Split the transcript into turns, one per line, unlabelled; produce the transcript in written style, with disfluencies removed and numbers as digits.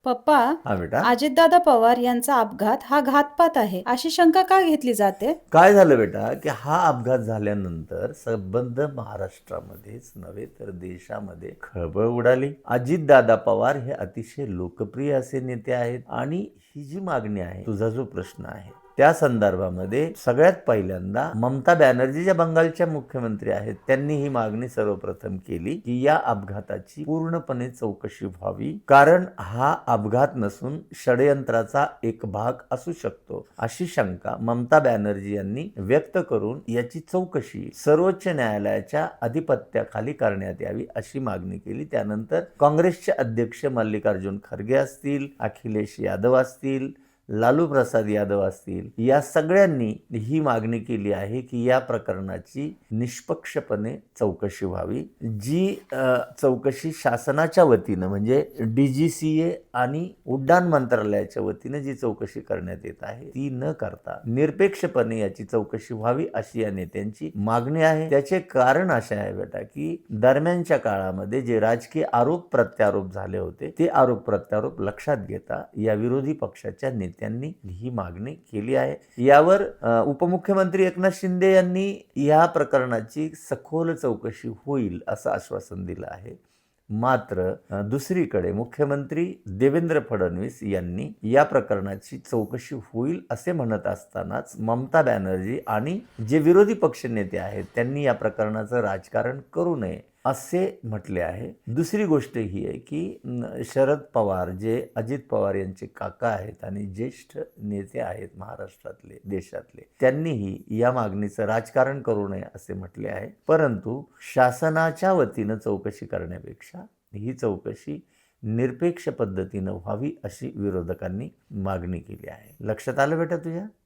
पप्पा,
हा बेटा.
अजितदादा पवार यांचा अपघात हा घातपात आहे अशी शंका का घेतली जाते?
काय झालं बेटा की हा अपघात झाल्यानंतर संबंध महाराष्ट्रामध्येच नव्हे तर देशामध्ये खळबळ उडाली. अजितदादा पवार हे अतिशय लोकप्रिय असे नेते आहेत आणि ही जी मागणी आहे, तुझा जो प्रश्न आहे त्या संदर्भामध्ये सगळ्यात पहिल्यांदा ममता बॅनर्जी ज्या बंगालच्या मुख्यमंत्री आहेत त्यांनी ही मागणी सर्वप्रथम केली की या अपघाताची पूर्णपणे चौकशी व्हावी, कारण हा अपघात नसून षडयंत्राचा एक भाग असू शकतो अशी शंका ममता बॅनर्जी यांनी व्यक्त करून याची चौकशी सर्वोच्च न्यायालयाच्या अधिपत्याखाली करण्यात यावी अशी मागणी केली. त्यानंतर काँग्रेसचे अध्यक्ष मल्लिकार्जुन खरगे असतील, अखिलेश यादव असतील, लालू प्रसाद यादव असतील, या सगळ्यांनी ही मागणी केली आहे की या प्रकरणाची निष्पक्षपणे चौकशी व्हावी. जी चौकशी शासनाच्या वतीनं म्हणजे DGCA आणि उड्डाण मंत्रालयाच्या वतीनं जी चौकशी करण्यात येत आहे ती न करता निरपेक्षपणे याची चौकशी व्हावी अशी या नेत्यांची मागणी आहे. त्याचे कारण असे आहे बेटा की दरम्यानच्या काळामध्ये जे राजकीय आरोप प्रत्यारोप झाले होते ते आरोप प्रत्यारोप लक्षात घेता या विरोधी पक्षाच्या नेत्यांनी ही मागणी केली आहे. यावर उपमुख्यमंत्री एकनाथ शिंदे यांनी या प्रकरणाची सखोल चौकशी होईल असं आश्वासन दिलं आहे. मात्र दुसरीकडे मुख्यमंत्री देवेंद्र फडणवीस यांनी या प्रकरणाची चौकशी होईल असे म्हणत असतानाच ममता बॅनर्जी आणि जे विरोधी पक्ष नेते आहेत त्यांनी या प्रकरणाचं राजकारण करू नये असे म्हटले आहे. दुसरी गोष्ट ही आहे की शरद पवार जे अजित पवार यांचे काका आहेत आणि ज्येष्ठ नेते आहेत महाराष्ट्रातले देशातले, त्यांनीही या मागणीचं राजकारण करू नये असे म्हटले आहे. परंतु शासनाच्या वतीनं चौकशी करण्यापेक्षा ही चौकशी निरपेक्ष पद्धतीनं व्हावी अशी विरोधकांनी मागणी केली आहे. लक्षात आलं बेटा तुझ्या?